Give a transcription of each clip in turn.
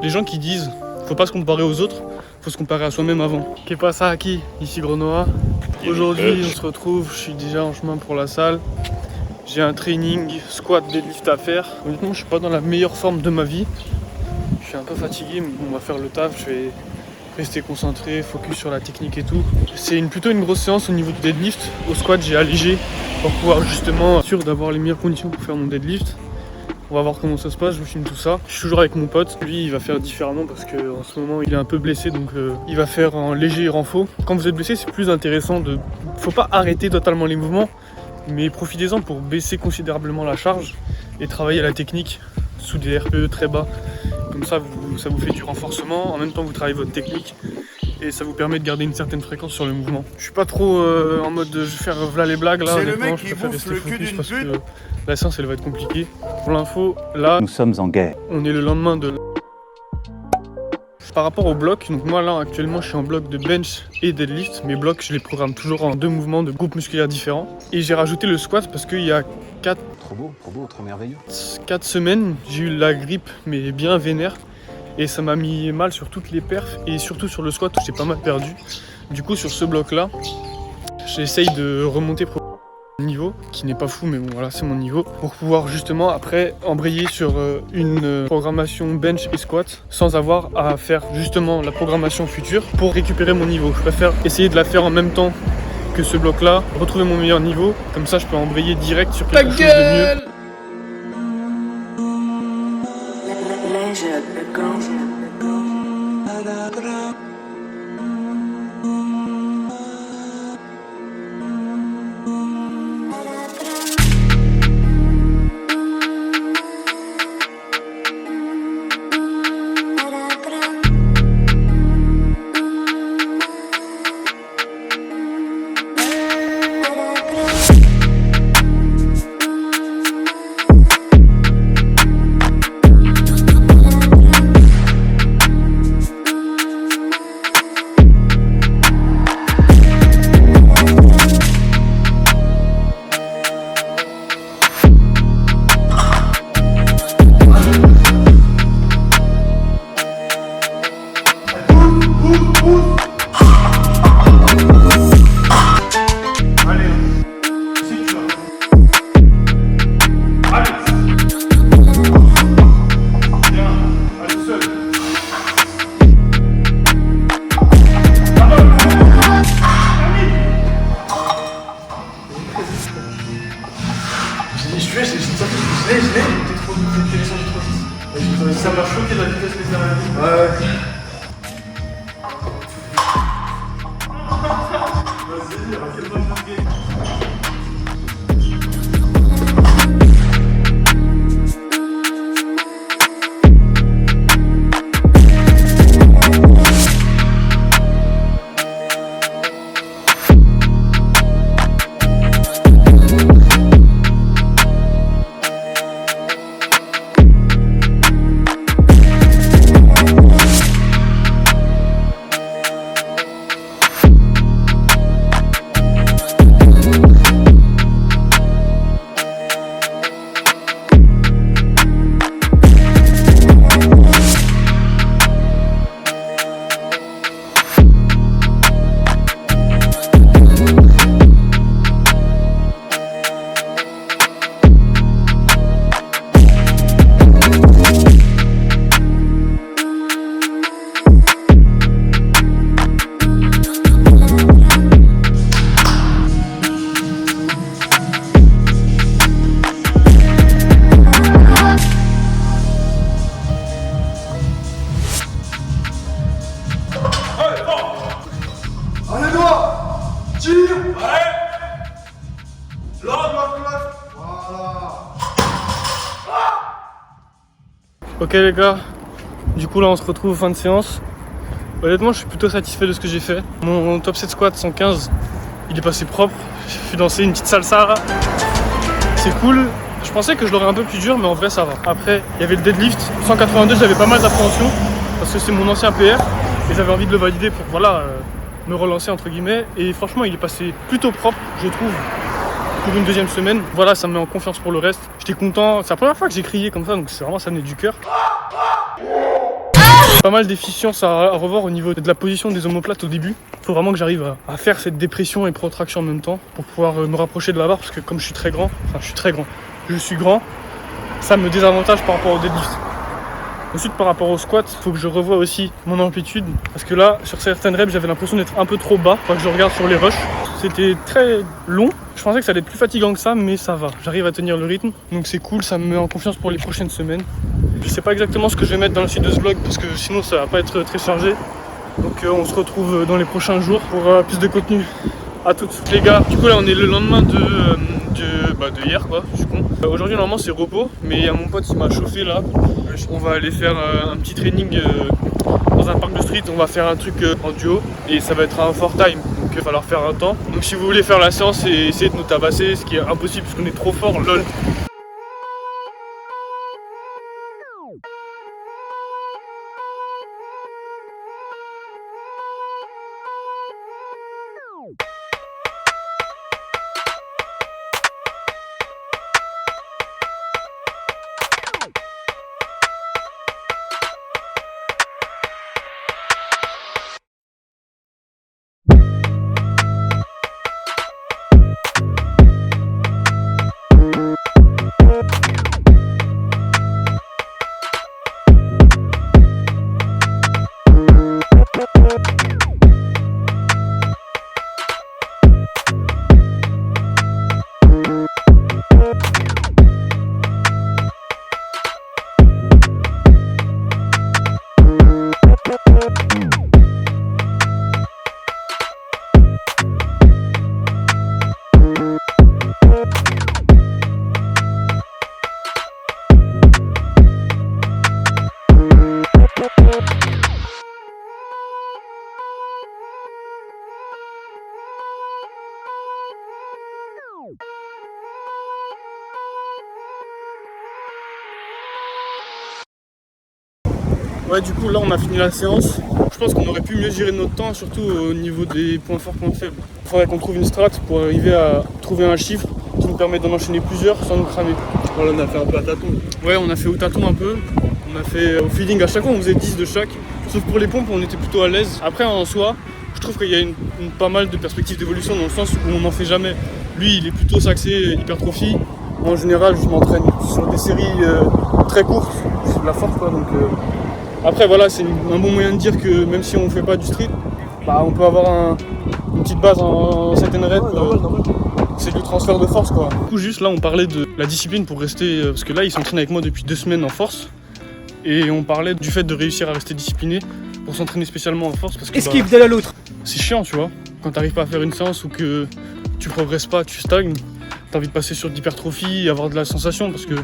Les gens qui disent faut pas se comparer aux autres, faut se comparer à soi-même avant. Qu'est pas ça Aki, ici Grenoa. Aujourd'hui on se retrouve, je suis déjà en chemin pour la salle. J'ai un training squat deadlift à faire. Honnêtement je suis pas dans la meilleure forme de ma vie. Je suis un peu fatigué mais on va faire le taf, je vais rester concentré, focus sur la technique et tout. C'est plutôt une grosse séance au niveau du deadlift. Au squat j'ai allégé pour pouvoir justement être sûr d'avoir les meilleures conditions pour faire mon deadlift. On va voir comment ça se passe, je vous filme tout ça. Je suis toujours avec mon pote, lui il va faire différemment parce qu'en ce moment il est un peu blessé donc il va faire un léger renfort. Quand vous êtes blessé c'est plus intéressant de... Faut pas arrêter totalement les mouvements, mais profitez-en pour baisser considérablement la charge et travailler la technique sous des RPE très bas. Comme ça vous fait du renforcement, en même temps vous travaillez votre technique et ça vous permet de garder une certaine fréquence sur le mouvement. Je suis pas trop en mode je vais faire v'là les blagues là, honnêtement je préfère rester focus parce que la séance elle va être compliquée. Pour l'info, là nous sommes en guerre. On est le lendemain de... Par rapport au bloc, donc moi là actuellement je suis en bloc de bench et deadlift. Mes blocs je les programme toujours en 2 mouvements de groupes musculaires différents. Et j'ai rajouté le squat parce qu'il y a 4 semaines, j'ai eu la grippe mais bien vénère. Et ça m'a mis mal sur toutes les perfs et surtout sur le squat où j'ai pas mal perdu. Du coup sur ce bloc là, j'essaye de remonter niveau qui n'est pas fou mais bon voilà c'est mon niveau pour pouvoir justement après embrayer sur une programmation bench et squat sans avoir à faire justement la programmation future pour récupérer mon niveau. Je préfère essayer de la faire en même temps que ce bloc là, retrouver mon meilleur niveau, comme ça je peux embrayer direct sur quelque chose de mieux. Ça m'a choqué la vitesse que ça m'a dit. Ouais. Vas-y, raquette-moi le game. Ok les gars, du coup là on se retrouve fin de séance. Honnêtement je suis plutôt satisfait de ce que j'ai fait. Mon top 7 squat 115, il est passé propre. J'ai pu danser une petite salsa là. C'est cool. Je pensais que je l'aurais un peu plus dur mais en vrai ça va. Après il y avait le deadlift, 182 j'avais pas mal d'appréhension parce que c'est mon ancien PR et j'avais envie de le valider pour voilà me relancer entre guillemets. Et franchement il est passé plutôt propre je trouve. pour une deuxième semaine. Voilà, ça me met en confiance pour le reste. J'étais content, c'est la première fois que j'ai crié comme ça, donc c'est vraiment, ça venait du cœur. Pas mal d'efficience à revoir au niveau de la position des omoplates au début. Il faut vraiment que j'arrive à faire cette dépression et protraction en même temps pour pouvoir me rapprocher de la barre, parce que comme je suis grand, ça me désavantage par rapport au deadlift. Ensuite, par rapport au squat, il faut que je revoie aussi mon amplitude, parce que là, sur certaines reps, j'avais l'impression d'être un peu trop bas. Faut que je regarde sur les rushs. C'était très long. Je pensais que ça allait être plus fatigant que ça, mais ça va. J'arrive à tenir le rythme, donc c'est cool. Ça me met en confiance pour les prochaines semaines. Je sais pas exactement ce que je vais mettre dans la suite de ce vlog, parce que sinon ça va pas être très chargé. Donc on se retrouve dans les prochains jours pour plus de contenu. À toutes les gars. Du coup là on est le lendemain de hier quoi, je suis con. Aujourd'hui normalement c'est repos, mais il y a mon pote qui m'a chauffé là. On va aller faire un petit training dans un parc de street, on va faire un truc en duo et ça va être un fort time, donc il va falloir faire un temps. Donc si vous voulez faire la séance et essayer de nous tabasser, ce qui est impossible parce qu'on est trop fort, lol. Ouais, du coup là on a fini la séance. Je pense qu'on aurait pu mieux gérer notre temps, surtout au niveau des points forts, points faibles. Il faudrait qu'on trouve une strat pour arriver à trouver un chiffre qui nous permet d'en enchaîner plusieurs sans nous cramer. Voilà, on a fait un peu à tâtons. Ouais, on a fait au tâton un peu. On a fait au feeling, à chaque fois on faisait 10 de chaque. Sauf pour les pompes on était plutôt à l'aise. Après en soi, je trouve qu'il y a pas mal de perspectives d'évolution dans le sens où on n'en fait jamais. Lui il est plutôt axé hypertrophie. Moi, en général je m'entraîne sur des séries très courtes, c'est de la force quoi donc. Après voilà, c'est un bon moyen de dire que même si on fait pas du street, bah, on peut avoir une petite base en set and rep. C'est du transfert de force quoi. Du coup juste là on parlait de la discipline pour rester, parce que là il s'entraîne avec moi depuis 2 semaines en force. Et on parlait du fait de réussir à rester discipliné pour s'entraîner spécialement en force. Parce que esquive de la l'autre. C'est chiant tu vois, quand t'arrives pas à faire une séance ou que tu progresses pas, tu stagnes, t'as envie de passer sur de l'hypertrophie et avoir de la sensation parce que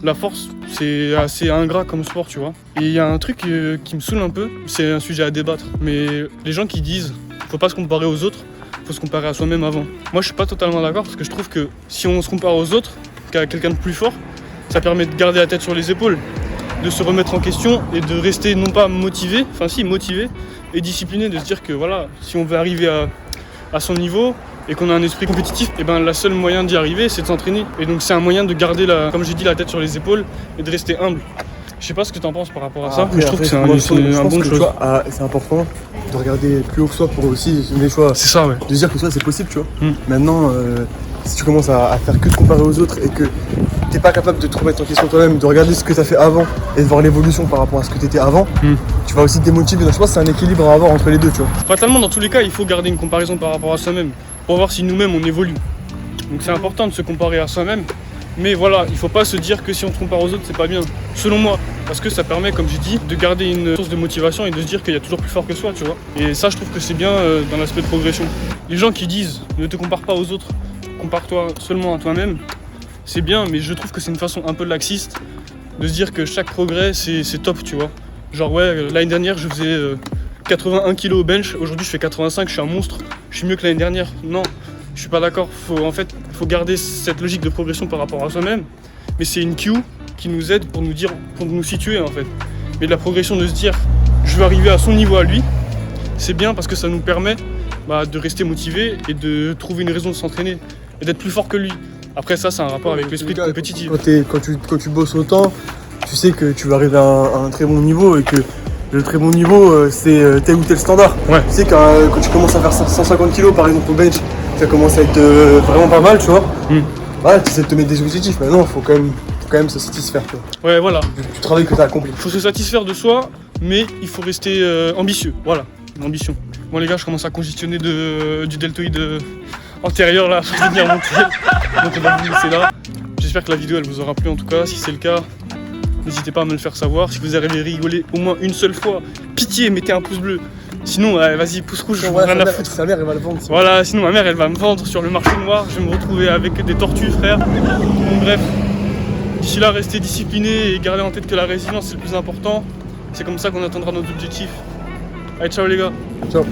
la force, c'est assez ingrat comme sport, tu vois. Et il y a un truc qui me saoule un peu, c'est un sujet à débattre. Mais les gens qui disent faut pas se comparer aux autres, faut se comparer à soi-même avant. Moi, je suis pas totalement d'accord parce que je trouve que si on se compare aux autres, qu'à quelqu'un de plus fort, ça permet de garder la tête sur les épaules, de se remettre en question et de rester non pas motivé, enfin si motivé et discipliné, de se dire que voilà, si on veut arriver à son niveau, et qu'on a un esprit compétitif, et ben la seule moyen d'y arriver c'est de s'entraîner. Et donc c'est un moyen de garder comme j'ai dit, la tête sur les épaules et de rester humble. Je sais pas ce que t'en penses par rapport à ça, mais je trouve que c'est un bon chose. C'est important de regarder plus haut que soi pour aussi des choix. C'est ça ouais. De dire que toi c'est possible tu vois. Maintenant si tu commences à faire que te comparer aux autres et que t'es pas capable de te remettre en question toi-même, de regarder ce que t'as fait avant et de voir l'évolution par rapport à ce que t'étais avant, tu vas aussi te démotiver. Donc je pense que c'est un équilibre à avoir entre les deux tu vois. Fatalement dans tous les cas il faut garder une comparaison par rapport à soi-même pour voir si nous-mêmes on évolue. Donc c'est important de se comparer à soi-même. Mais voilà, il faut pas se dire que si on se compare aux autres c'est pas bien, selon moi. Parce que ça permet, comme j'ai dit, de garder une source de motivation et de se dire qu'il y a toujours plus fort que soi, tu vois. Et ça je trouve que c'est bien dans l'aspect de progression. Les gens qui disent ne te compare pas aux autres, compare-toi seulement à toi-même, c'est bien, mais je trouve que c'est une façon un peu laxiste de se dire que chaque progrès c'est top, tu vois. Genre ouais, l'année dernière je faisais 81 kg au bench, aujourd'hui je fais 85, je suis un monstre, je suis mieux que l'année dernière. Non, je suis pas d'accord, faut garder cette logique de progression par rapport à soi-même, mais c'est une cue qui nous aide pour nous situer en fait. Mais de la progression de se dire je veux arriver à son niveau à lui, c'est bien parce que ça nous permet de rester motivé et de trouver une raison de s'entraîner. et d'être plus fort que lui. Après ça, c'est un rapport avec l'esprit compétitif. Quand tu bosses autant, tu sais que tu vas arriver à un très bon niveau et que le très bon niveau, c'est tel ou tel standard. Ouais. Tu sais quand tu commences à faire 150 kg par exemple au bench, ça commence à être vraiment pas mal, tu vois. Voilà, tu essaies de te mettre des objectifs, mais non, faut quand même se satisfaire, tu vois. Ouais, voilà. Du travail que tu as accompli. Il faut se satisfaire de soi, mais il faut rester ambitieux. Voilà, une ambition. Bon les gars, je commence à congestionner du deltoïde antérieur là, je vais venir monter. Donc on va vous laisser là. J'espère que la vidéo elle vous aura plu en tout cas. Si c'est le cas, n'hésitez pas à me le faire savoir. Si vous avez rigolé au moins une seule fois, pitié, mettez un pouce bleu. Sinon, vas-y, pouce rouge, rien à foutre. Sa mère, elle va le vendre. Voilà, sinon ma mère elle va me vendre sur le marché noir. Je vais me retrouver avec des tortues, frère. Donc bref, d'ici là, restez disciplinés et gardez en tête que la résilience c'est le plus important. C'est comme ça qu'on atteindra nos objectifs. Allez, ciao les gars. Ciao.